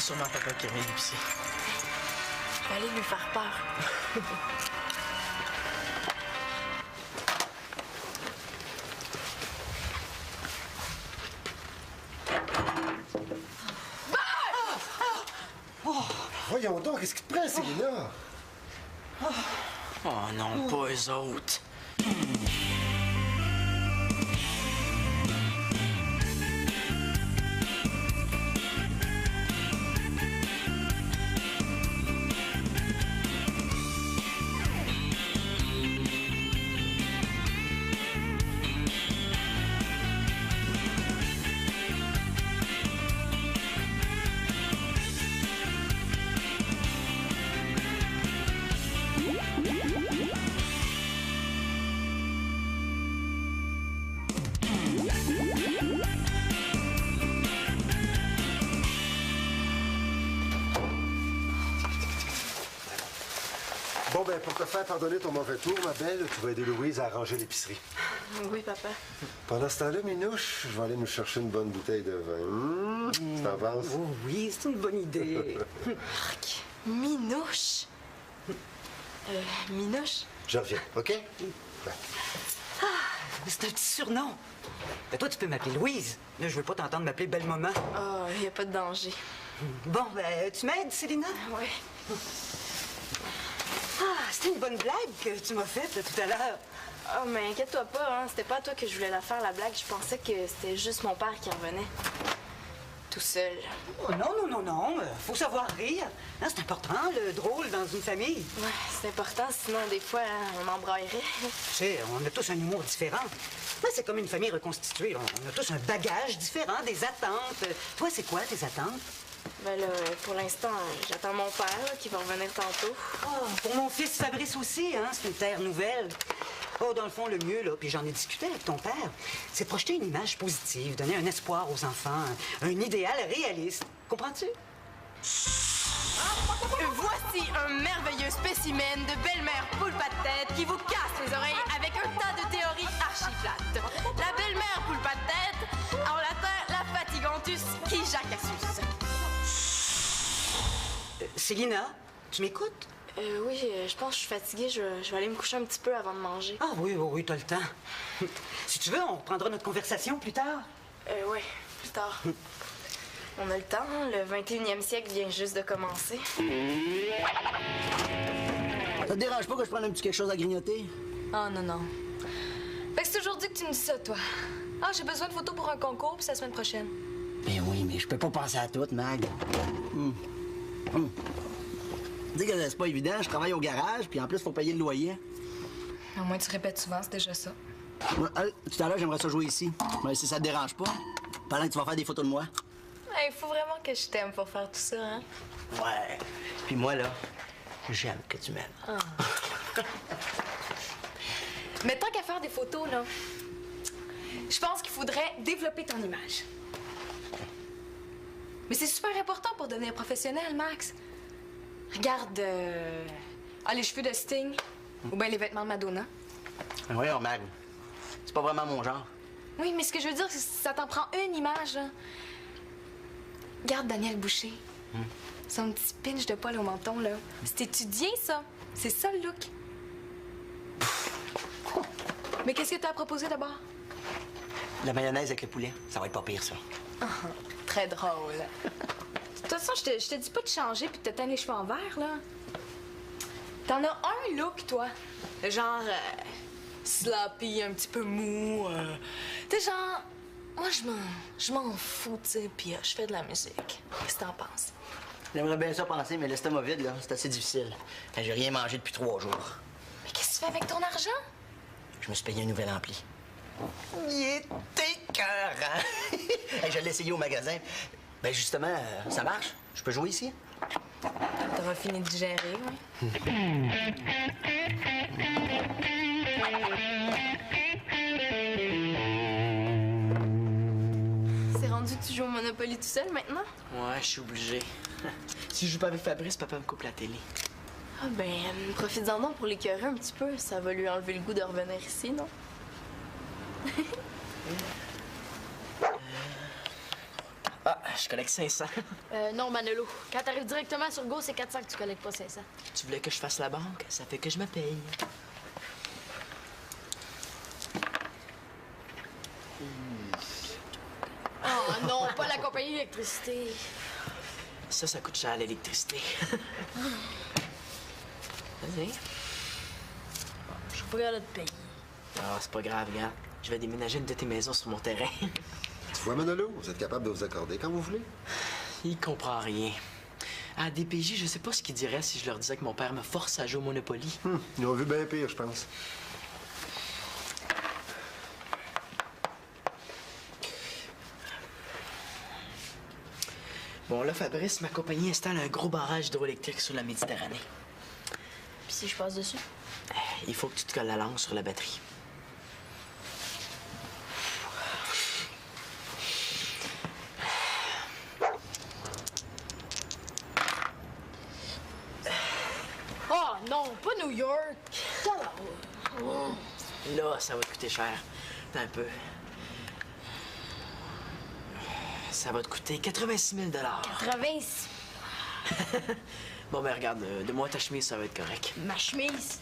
sûrement papa qui revient d'épicerie. Je vais aller lui faire peur. Voyons donc, qu'est-ce qui te prend, Célina? Oh non, pas eux autres. Bon, ben, pour te faire pardonner ton mauvais tour, ma belle, tu vas aider Louise à arranger l'épicerie. Oui, papa. Pendant ce temps-là, Minouche, je vais aller nous chercher une bonne bouteille de vin. Tu t'en penses? Oh oui, c'est une bonne idée. Arc. Minouche. Minouche? Je reviens, OK? Ben. C'est un petit surnom. Ben toi, tu peux m'appeler Louise. Là, je veux pas t'entendre m'appeler Belle Maman. Ah, il n'y a pas de danger. Bon, ben, tu m'aides, Célina? Oui. Ah, c'était une bonne blague que tu m'as faite tout à l'heure. Oh, mais inquiète-toi pas, hein. C'était pas à toi que je voulais la faire, la blague. Je pensais que c'était juste mon père qui revenait. Tout seul. Oh, non. Faut savoir rire. Hein, c'est important, le drôle dans une famille. Ouais, c'est important, sinon, des fois, hein, on embraillerait. Tu sais, on a tous un humour différent. Moi, c'est comme une famille reconstituée. On a tous un bagage différent, des attentes. Toi, c'est quoi tes attentes? Ben là, pour l'instant, j'attends mon père, là, qui va revenir tantôt. Oh, pour mon fils Fabrice aussi, hein, c'est une terre nouvelle. Oh, dans le fond, le mieux, là, puis j'en ai discuté avec ton père, c'est de projeter une image positive, donner un espoir aux enfants, un idéal réaliste. Comprends-tu? Voici un merveilleux spécimen de belle-mère poule pas de tête qui vous casse les oreilles avec un tas de théories archi-plates. La belle-mère poule pas de tête, en latin, la fatigantus qui jacassus. Célina, tu m'écoutes? Oui, je pense que je suis fatiguée. Je vais aller me coucher un petit peu avant de manger. Ah oui, t'as le temps. Si tu veux, on reprendra notre conversation plus tard. Oui, plus tard. On a le temps, hein? Le 21e siècle vient juste de commencer. Ça te dérange pas que je prenne un petit quelque chose à grignoter? Oh non. Fait que c'est aujourd'hui que tu me dis ça, toi. Ah, j'ai besoin de photos pour un concours, puis c'est la semaine prochaine. Ben oui, mais je peux pas penser à tout, Mag. Tu sais que c'est pas évident, je travaille au garage, puis en plus, faut payer le loyer. Au moins, tu répètes souvent, c'est déjà ça. Tout à l'heure, j'aimerais ça jouer ici. Mais si ça te dérange pas, pendant que tu vas faire des photos de moi. Il faut vraiment que je t'aime pour faire tout ça, hein? Ouais. Puis moi, là, j'aime que tu m'aimes. Ah. Mais tant qu'à faire des photos, là, je pense qu'il faudrait développer ton image. Mais c'est super important pour devenir professionnel, Max. Regarde, les cheveux de Sting, ou bien les vêtements de Madonna. Voyons, Mag. C'est pas vraiment mon genre. Oui, mais ce que je veux dire, c'est que ça t'en prend une image, là. Regarde Daniel Boucher. Son petit pinch de poil au menton, là. C'est étudié, ça. C'est ça, le look. Mais qu'est-ce que t'as à proposer d'abord? La mayonnaise avec le poulet, ça va être pas pire, ça. Très drôle. De toute façon, je te dis pas de changer puis de te teindre les cheveux en vert, là. T'en as un look, toi. Genre, sloppy, un petit peu mou. T'es genre... Moi, je m'en fous, tu sais, puis je fais de la musique. Qu'est-ce que t'en penses? J'aimerais bien ça penser, mais l'estomac vide, là, c'est assez difficile. J'ai rien mangé depuis 3 jours. Mais qu'est-ce que tu fais avec ton argent? Je me suis payé un nouvel ampli. Il est écœurant! Je l'ai essayé au magasin. Ben justement, ça marche. Je peux jouer ici? T'auras fini de digérer, oui. C'est rendu que tu joues au Monopoly tout seul maintenant? Ouais, je suis obligé. Si je joue pas avec Fabrice, papa me coupe la télé. Ah ben, profites-en donc pour l'écœurer un petit peu. Ça va lui enlever le goût de revenir ici, non? je collecte 500. Non, Manolo. Quand t'arrives directement sur Go, c'est 400 que tu collectes pas 500. Tu voulais que je fasse la banque? Ça fait que je me paye. Oh non, pas la compagnie d'électricité. Ça coûte cher, l'électricité. Vas-y. Je suis pas capable de te payer. Ah, c'est pas grave, gars. Je vais déménager une de tes maisons sur mon terrain. Tu vois, Manolo, vous êtes capable de vous accorder quand vous voulez. Il comprend rien. À DPJ, je sais pas ce qu'il dirait si je leur disais que mon père me force à jouer au Monopoly. Ils ont vu bien pire, je pense. Bon, là, Fabrice, ma compagnie installe un gros barrage hydroélectrique sur la Méditerranée. Puis si je passe dessus? Il faut que tu te colles la langue sur la batterie. Oh non, pas New York. Là, ça va te coûter cher. Attends un peu. Ça va te coûter 86 000 Province. Bon, ben regarde, de moi ta chemise, ça va être correct. Ma chemise.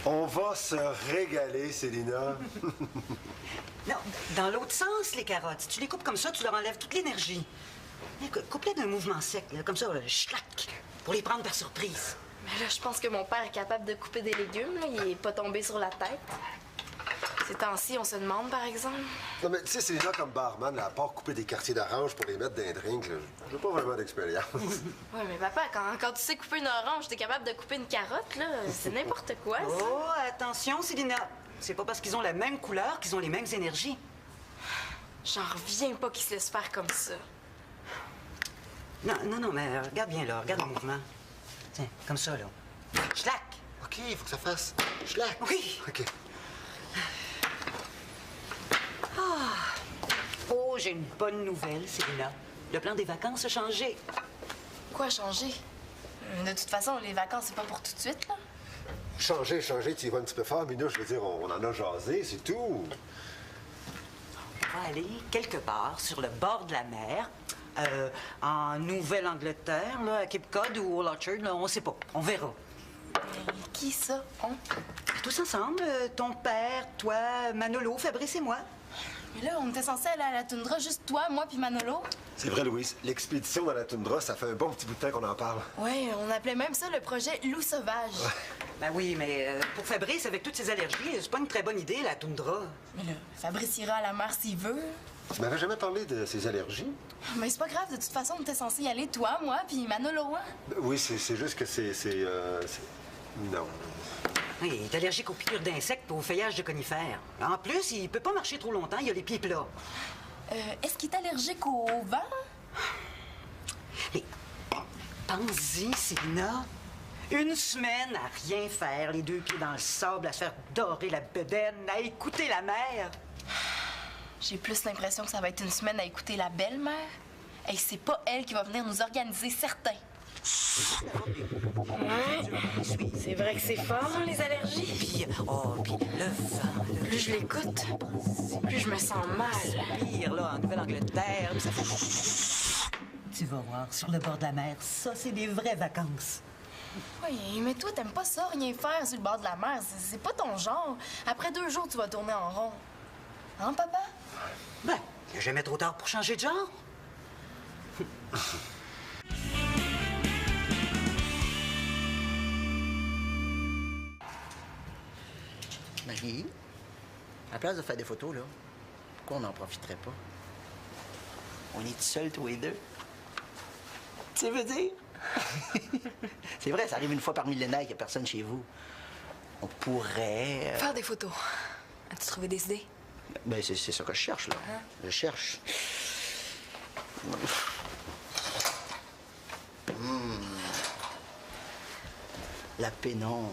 On va se régaler, Célina. Non, dans l'autre sens, les carottes. Si tu les coupes comme ça, tu leur enlèves toute l'énergie. Coupe-les d'un mouvement sec, là, comme ça, schlac, pour les prendre par surprise. Mais là, je pense que mon père est capable de couper des légumes. Là. Il est pas tombé sur la tête. Ces temps-ci, on se demande, par exemple. Non, mais tu sais, Célina, comme barman, là, à part couper des quartiers d'orange pour les mettre dans un drink, là, j'ai pas vraiment d'expérience. Ouais, mais papa, quand tu sais couper une orange, t'es capable de couper une carotte, là. C'est n'importe quoi, ça. Oh, attention, Célina. C'est pas parce qu'ils ont la même couleur qu'ils ont les mêmes énergies. J'en reviens pas qu'ils se laissent faire comme ça. Non, mais regarde bien là, regarde le mouvement. Tiens, comme ça, là. Schlac! OK, il faut que ça fasse schlac. Oui! OK. Oh, j'ai une bonne nouvelle, Célina. Le plan des vacances a changé. Quoi changer? De toute façon, les vacances, c'est pas pour tout de suite, là. Changer, tu y vas un petit peu fort, Minou, je veux dire, on en a jasé, c'est tout. On va aller quelque part sur le bord de la mer, en Nouvelle-Angleterre, là, à Cape Cod ou au Orchard, là, on sait pas. On verra. Qui ça? On? Tous ensemble, ton père, toi, Manolo, Fabrice et moi. Mais là, on était censés aller à la toundra, juste toi, moi puis Manolo. C'est vrai, Louise. L'expédition dans la toundra, ça fait un bon petit bout de temps qu'on en parle. Ouais, on appelait même ça le projet Loup sauvage. Ben oui, mais pour Fabrice, avec toutes ses allergies, c'est pas une très bonne idée, la toundra. Mais là, Fabrice ira à la mer s'il veut. Tu m'avais jamais parlé de ses allergies? Mais c'est pas grave, de toute façon, on était censés y aller, toi, moi puis Manolo, hein? Oui, c'est juste que c'est... Non. Oui, il est allergique aux piqûres d'insectes et au feuillage de conifères. En plus, il peut pas marcher trop longtemps, il a les pieds plats. Est-ce qu'il est allergique au vent? Mais pense-y, Célina. Une semaine à rien faire, les deux pieds dans le sable, à se faire dorer la bedaine, à écouter la mer. J'ai plus l'impression que ça va être une semaine à écouter la belle-mère. Et c'est pas elle qui va venir nous organiser, certain. C'est vrai que c'est fort, hein, les allergies. Puis, puis le vent, là. Plus je l'écoute, plus je me sens mal. Pire, là, en Nouvelle-Angleterre, ça fait... Tu vas voir, sur le bord de la mer, ça, c'est des vraies vacances. Oui, mais toi, t'aimes pas ça, rien faire sur le bord de la mer. C'est pas ton genre. Après 2 jours, tu vas tourner en rond. Hein, papa? Ben, il n'y a jamais trop tard pour changer de genre. Marie, à la place de faire des photos, là, pourquoi on n'en profiterait pas? On est tout seuls, tous les deux. Tu veux dire? C'est vrai, ça arrive une fois par millénaire qu'il n'y a personne chez vous. On pourrait... Faire des photos. As-tu trouvé des idées? Ben, c'est ça que je cherche, là. Hein? Je cherche. La pénombre.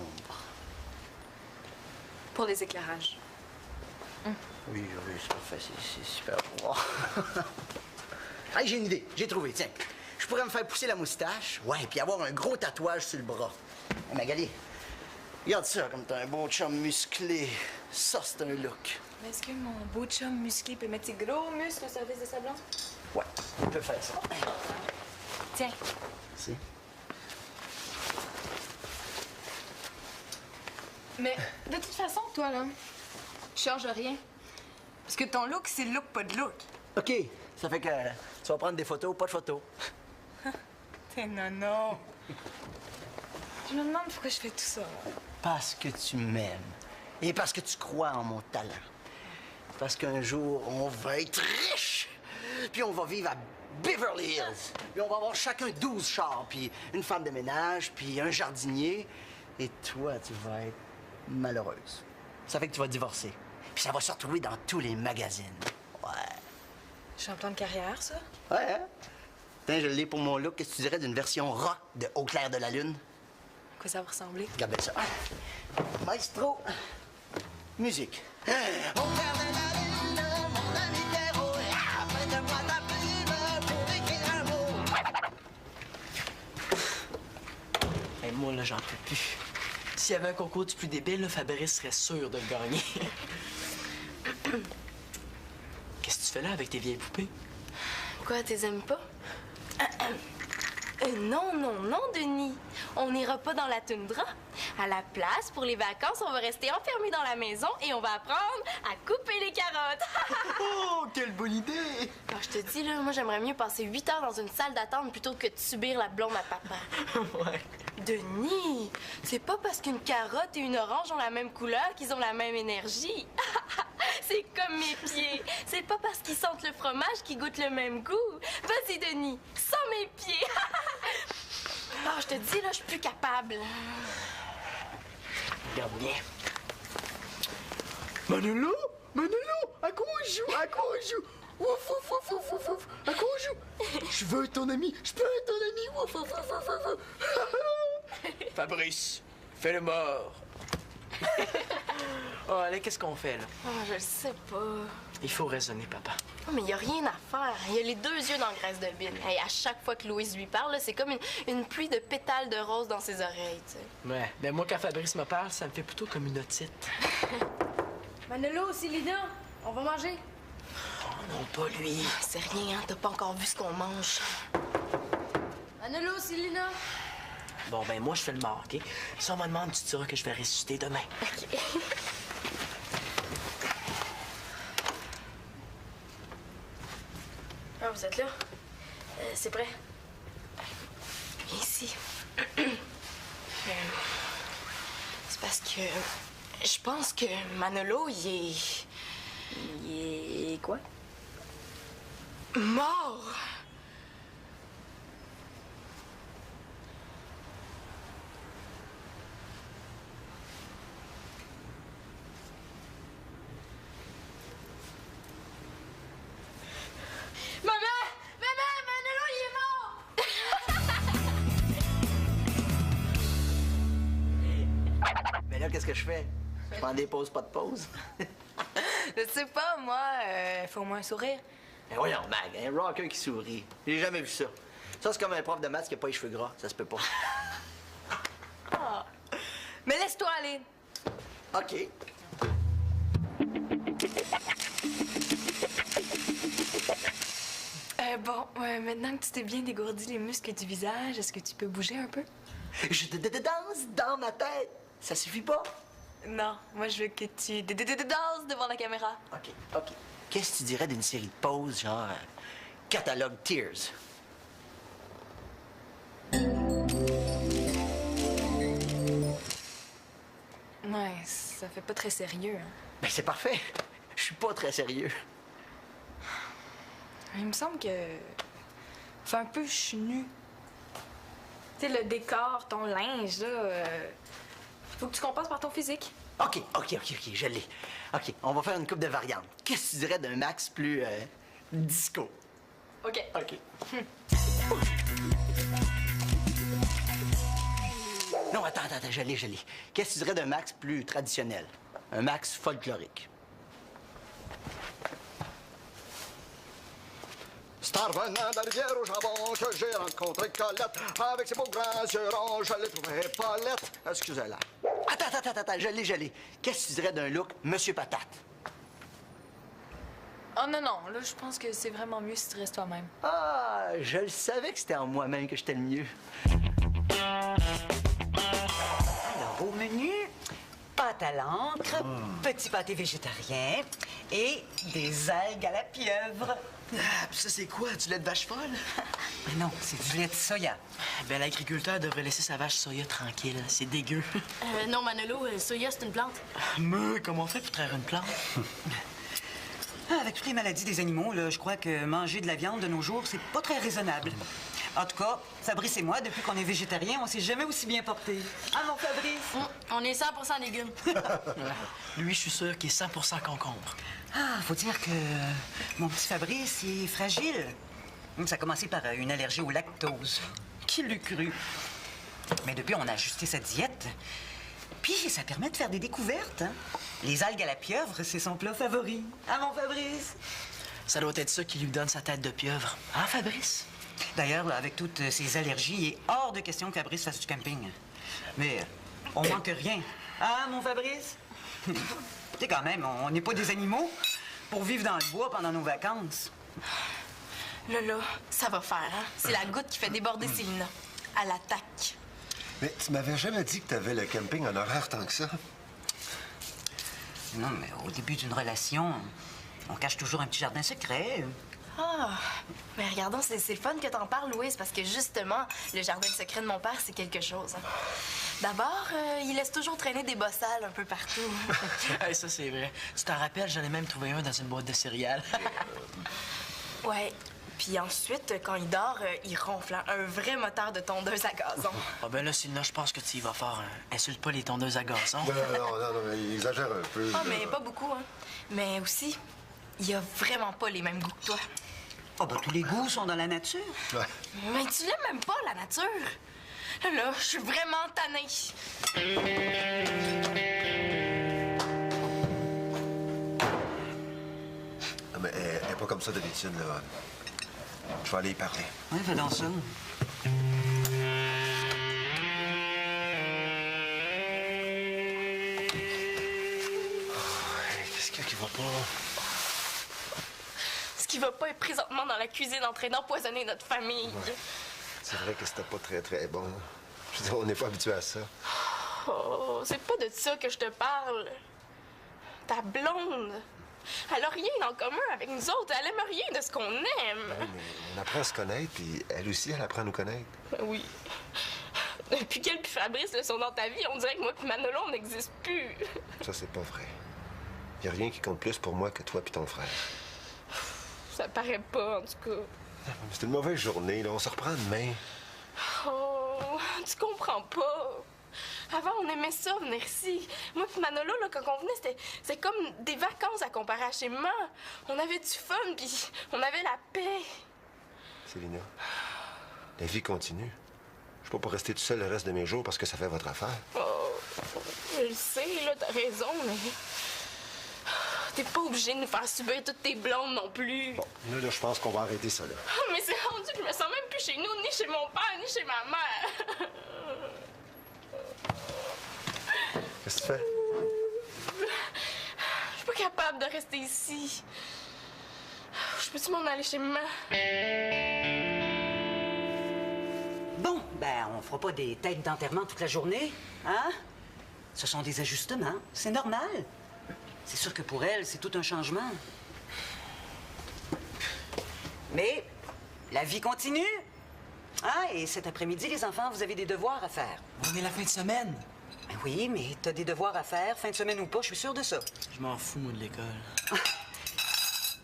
Pour les éclairages. Oui, c'est parfait, c'est super bon. Hey, j'ai une idée, j'ai trouvé, tiens. Je pourrais me faire pousser la moustache, ouais, puis avoir un gros tatouage sur le bras. Hey, Magali, Regarde ça, comme t'as un beau chum musclé. Ça, c'est un look. Mais est-ce que mon beau chum musclé peut mettre ses gros muscles au service de sa blonde? Ouais, on peut faire ça. Tiens. Si. Mais de toute façon, toi, là, tu changes rien. Parce que ton look, c'est le look, pas de look. OK, ça fait que tu vas prendre des photos, pas de photos. T'es nono. Je me demande pourquoi je fais tout ça. Parce que tu m'aimes. Et parce que tu crois en mon talent. Parce qu'un jour, on va être riche. Puis on va vivre à Beverly Hills. Puis on va avoir chacun 12 chars, puis une femme de ménage, puis un jardinier. Et toi, tu vas être malheureuse. Ça fait que tu vas divorcer. Puis ça va se retrouver dans tous les magazines. Ouais. Je suis en plan de carrière, ça? Ouais, hein? Tiens, je l'ai pour mon look. Qu'est-ce que tu dirais d'une version rock de Au clair de la lune? À quoi ça va ressembler? Regarde bien ça. Maestro. Musique. Au clair de la lune, mon ami Pierrot, prête-moi ta plume pour écrire un mot. Hey, moi, là, j'en peux plus. S'il y avait un concours du plus débile, là, Fabrice serait sûr de le gagner. Qu'est-ce que tu fais là avec tes vieilles poupées? Quoi, t'es aimes pas? Non, non, non, Denis. On n'ira pas dans la toundra. À la place, pour les vacances, on va rester enfermés dans la maison et on va apprendre à couper les carottes. Oh, quelle bonne idée! Alors, je te dis, là, moi, j'aimerais mieux passer 8 heures dans une salle d'attente plutôt que de subir la blonde à papa. Ouais. Denis, c'est pas parce qu'une carotte et une orange ont la même couleur qu'ils ont la même énergie. C'est comme mes pieds. C'est pas parce qu'ils sentent le fromage qu'ils goûtent le même goût. Vas-y, Denis, sens mes pieds. Ah, je te dis, là, je suis plus capable. Regarde bien. Manolo! Manolo! À quoi on joue? À quoi on joue? Ouf, ouf, ouf, ouf, ouf, ouf. À quoi on joue? Je veux être ton ami. Je peux être ton ami. Ouf, ouf, ouf, ouf, ouf. Fabrice, fais le mort. Oh, allez, qu'est-ce qu'on fait, là? Oh, je le sais pas. Il faut raisonner, papa. Oh, mais il y a rien à faire. Il y a les deux yeux dans la graisse de bine. Hey, à chaque fois que Louise lui parle, là, c'est comme une pluie de pétales de rose dans ses oreilles, tu sais. Ouais, mais moi, quand Fabrice me parle, ça me fait plutôt comme une otite. Manolo, Célina, on va manger. Oh non, pas lui. C'est rien, hein? T'as pas encore vu ce qu'on mange. Manolo, Célina. Bon, ben moi, je fais le mort, OK? Si on me demande, tu diras que je vais ressusciter demain. OK. Ah, vous êtes là? C'est prêt? Viens ici. C'est parce que... Je pense que Manolo, il est quoi? Mort! Maman! Maman! Manolo, il est mort! Mais là, qu'est-ce que je fais? Je prends des pauses, pas de pause. Je sais pas, moi, faut au moins un sourire. Mais voyons, Mag, un rocker qui sourit. J'ai jamais vu ça. Ça, c'est comme un prof de maths qui a pas les cheveux gras. Ça se peut pas. Mais laisse-toi aller. OK. Bon, maintenant que tu t'es bien dégourdi les muscles du visage, est-ce que tu peux bouger un peu? Je danse dans ma tête. Ça suffit pas? Non, moi je veux que tu danses devant la caméra. OK, OK. Qu'est-ce que tu dirais d'une série de pauses, genre catalogue Tears? Ouais, ça fait pas très sérieux, hein. Ben, c'est parfait. Je suis pas très sérieux. Il me semble que... Fait un peu chenu. Tu sais, le décor, ton linge, là... Faut que tu compenses par ton physique. OK, je l'ai. OK, on va faire une coupe de variantes. Qu'est-ce que tu dirais d'un max plus disco? OK. OK. Non, attends, je l'ai. Qu'est-ce que tu dirais d'un max plus traditionnel? Un max folklorique. C'est en revenant de la rivière au jambon que j'ai rencontré Colette. Avec ses beaux grands yeux ronds, je l'ai trouvée pas laite. Excusez-la. Attends, je l'ai. Qu'est-ce que tu dirais d'un look Monsieur Patate? Oh non, là, je pense que c'est vraiment mieux si tu restes toi-même. Ah, je le savais que c'était en moi-même que j'étais le mieux. Alors, au menu, pâte à l'encre, petit pâté végétarien et des algues à la pieuvre. Ah, puis ça, c'est quoi? Du lait de vache folle? Mais non, c'est du lait de soya. Ben, l'agriculteur devrait laisser sa vache soya tranquille. C'est dégueu. Non, Manolo, soya, c'est une plante. Mais comment on fait pour traire une plante? Ah, avec toutes les maladies des animaux, là, je crois que manger de la viande de nos jours, c'est pas très raisonnable. En tout cas, Fabrice et moi, depuis qu'on est végétariens, on s'est jamais aussi bien portés. Ah, mon Fabrice? On est 100% légumes. Lui, je suis sûr qu'il est 100% concombre. Ah, faut dire que mon petit Fabrice, il est fragile. Ça a commencé par une allergie au lactose. Qui l'eût cru? Mais depuis, on a ajusté sa diète. Puis, ça permet de faire des découvertes, hein? Les algues à la pieuvre, c'est son plat favori. Ah, mon Fabrice? Ça doit être ça qui lui donne sa tête de pieuvre. Hein, Fabrice? D'ailleurs, là, avec toutes ces allergies, il est hors de question que Fabrice fasse du camping. Mais on manque rien. Ah, mon Fabrice? Tu sais, quand même, on n'est pas des animaux pour vivre dans le bois pendant nos vacances. Là, ça va faire, hein? C'est la goutte qui fait déborder Célina. À l'attaque. Mais tu m'avais jamais dit que t'avais le camping en horaire tant que ça. Non, mais au début d'une relation, on cache toujours un petit jardin secret. Ah, mais regardons, c'est le fun que t'en parles, Louise, parce que justement, le jardin secret de mon père, c'est quelque chose. Hein. D'abord, il laisse toujours traîner des bossales un peu partout. Hey, ça, c'est vrai. Tu t'en rappelles, j'en ai même trouvé un dans une boîte de céréales. Ouais. Puis ensuite, quand il dort, il ronfle. Hein. Un vrai moteur de tondeuse à gazon. Ah ben là, Célina, je pense que tu y vas fort. Insulte pas les tondeuses à gazon. Non, mais il exagère un peu. Ah, mais pas beaucoup, hein. Mais aussi, il a vraiment pas les mêmes goûts que toi. Oh, ben, tous les goûts sont dans la nature. Ouais. Mais tu l'aimes même pas, la nature. Là, je suis vraiment tannée. Non, mais elle est pas comme ça d'habitude, là. Je vais aller y parler. Oui, fais donc ça. Qu'est-ce qu'il y a qui va pas? Ce qui va pas est présentement dans la cuisine en train d'empoisonner notre famille. Ouais. C'est vrai que c'était pas très, très bon. Je veux dire, on n'est pas habitué à ça. Oh, c'est pas de ça que je te parle. Ta blonde, elle a rien en commun avec nous autres. Elle aime rien de ce qu'on aime. Oui, mais on apprend à se connaître, puis elle aussi, elle apprend à nous connaître. Oui. Depuis qu'elle puis Fabrice le sont dans ta vie, on dirait que moi puis Manolo, on n'existe plus. Ça, c'est pas vrai. Il n'y a rien qui compte plus pour moi que toi puis ton frère. Ça paraît pas, en tout cas. C'était une mauvaise journée, là. On se reprend demain. Oh, tu comprends pas. Avant, on aimait ça, venir ici. Moi puis Manolo, là, quand on venait, c'était comme des vacances à comparer à chez maman. On avait du fun, puis on avait la paix. Célina, la vie continue. Je suis pas pour rester tout seul le reste de mes jours parce que ça fait votre affaire. Oh, je le sais, là, t'as raison, mais... T'es pas obligé de nous faire subir toutes tes blondes non plus. Bon, là, je pense qu'on va arrêter ça, là. Oh, mais c'est rendu que je me sens même plus chez nous, ni chez mon père, ni chez ma mère. Qu'est-ce que tu fais? Je suis pas capable de rester ici. Je peux-tu m'en aller chez maman? Bon, ben, on fera pas des têtes d'enterrement toute la journée, hein? Ce sont des ajustements, c'est normal. C'est sûr que pour elle, c'est tout un changement. Mais la vie continue. Ah, et cet après-midi, les enfants, vous avez des devoirs à faire. On est la fin de semaine. Ben oui, mais t'as des devoirs à faire, fin de semaine ou pas, je suis sûre de ça. Je m'en fous, moi, de l'école.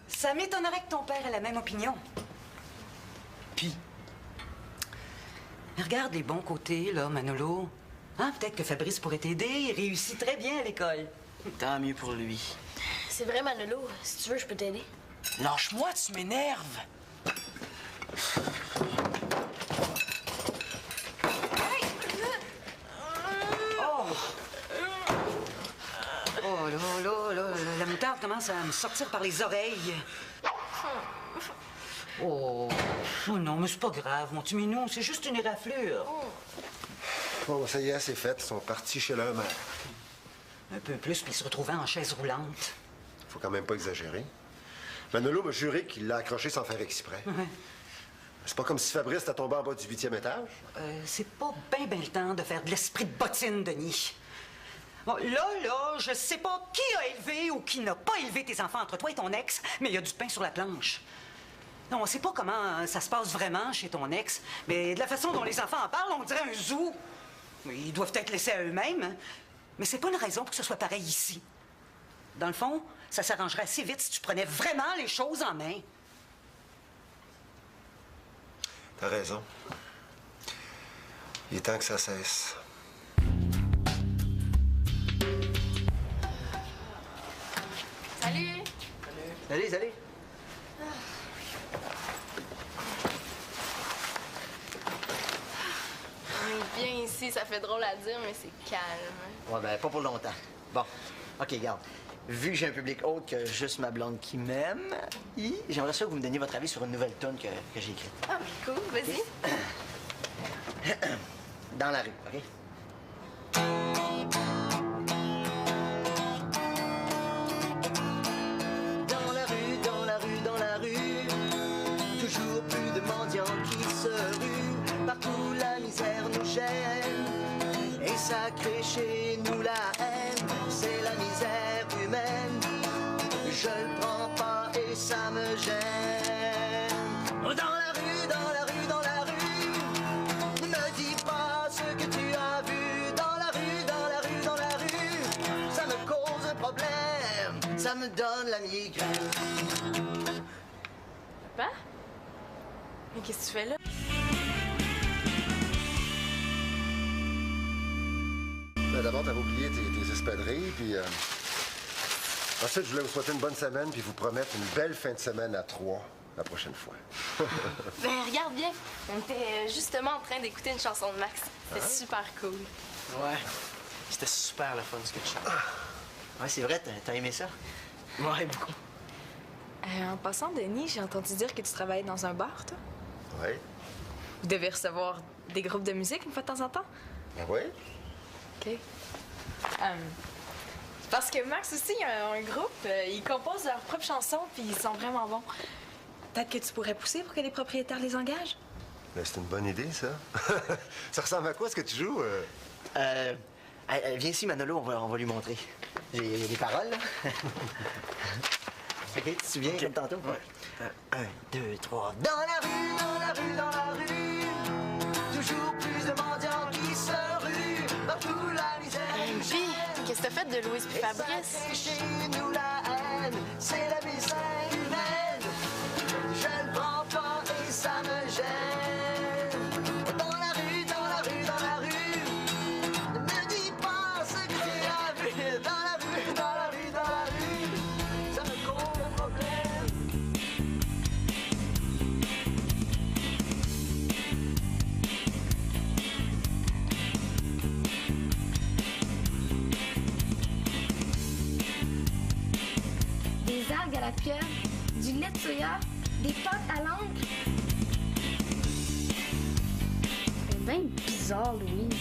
Ça m'étonnerait que ton père ait la même opinion. Puis, Mais regarde les bons côtés, là, Manolo. Hein, peut-être que Fabrice pourrait t'aider, il réussit très bien à l'école. tant mieux pour lui. C'est vrai, Manolo. Si tu veux, je peux t'aider. Lâche-moi, tu m'énerves. Oh là, la moutarde commence à me sortir par les oreilles. Oh non, mais c'est pas grave, mon petit minou, c'est juste une éraflure. Bon, ça y est, c'est fait. Ils sont partis chez leur mère. Un peu plus, puis il se retrouvait en chaise roulante. Faut quand même pas exagérer. Manolo m'a juré qu'il l'a accroché sans faire exprès. C'est pas comme si Fabrice était tombé en bas du 8e étage. C'est pas ben le temps de faire de l'esprit de bottine, Denis. Bon, là, je sais pas qui a élevé ou qui n'a pas élevé tes enfants entre toi et ton ex, mais il y a du pain sur la planche. Non, on sait pas comment ça se passe vraiment chez ton ex, mais de la façon dont les enfants en parlent, on dirait un zoo. Ils doivent être laissés à eux-mêmes, hein. Mais c'est pas une raison pour que ce soit pareil ici. Dans le fond, ça s'arrangerait assez vite si tu prenais vraiment les choses en main. T'as raison. Il est temps que ça cesse. Salut! Salut. On est bien ici, ça fait drôle à dire, mais c'est calme. Ouais, ben, pas pour longtemps. Bon, OK, garde. Vu que j'ai un public autre que juste ma blonde qui m'aime, j'aimerais ça que vous me donniez votre avis sur une nouvelle tune que j'ai écrite. Ah, cool, vas-y. Dans la rue, OK? Dans la rue, toujours plus de mendiants qui se ruent. Partout la misère nous gêne, et ça crée chez nous la haine. C'est la misère humaine, je le prends pas et ça me gêne. Dans la rue, ne me dis pas ce que tu as vu. Dans la rue, ça me cause un problème, ça me donne la migraine. Papa? Mais qu'est-ce que tu fais là? Ben, d'abord, t'avais oublié tes espadrilles, puis... Ensuite, je voulais vous souhaiter une bonne semaine, puis vous promettre une belle fin de semaine à 3 la prochaine fois. Ben, regarde bien. On était justement en train d'écouter une chanson de Max. C'était super cool. Ouais, c'était super le fun ce que tu chantes. Ouais, c'est vrai, t'as aimé ça? Ouais, beaucoup. En passant, Denis, j'ai entendu dire que tu travaillais dans un bar, toi. Oui? Vous devez recevoir des groupes de musique une fois de temps en temps? Ben oui? OK. Parce que Max aussi, il a un groupe. Ils composent leurs propres chansons, puis ils sont vraiment bons. Peut-être que tu pourrais pousser pour que les propriétaires les engagent? Ben, c'est une bonne idée, ça. Ça ressemble à quoi, ce que tu joues? Viens ici, Manolo, on va lui montrer. J'ai des paroles, là. OK, tu te souviens, comme tantôt? Ouais. 1, 2, 3. Dans la rue, toujours plus de mendiants qui se ruent. Partout la misère. Puis, qu'est-ce que t'as fait de Louise puis Fabrice? Chez nous la haine, c'est la misère humaine. Je le prends pas et ça me gêne. Dans la rue, ne me dis pas ce que tu as vu. Dans la rue, ça me cause un problème. Des algues à la pieuvre, du lait de soya, des pâtes à l'encre. C'est bien bizarre, Louise.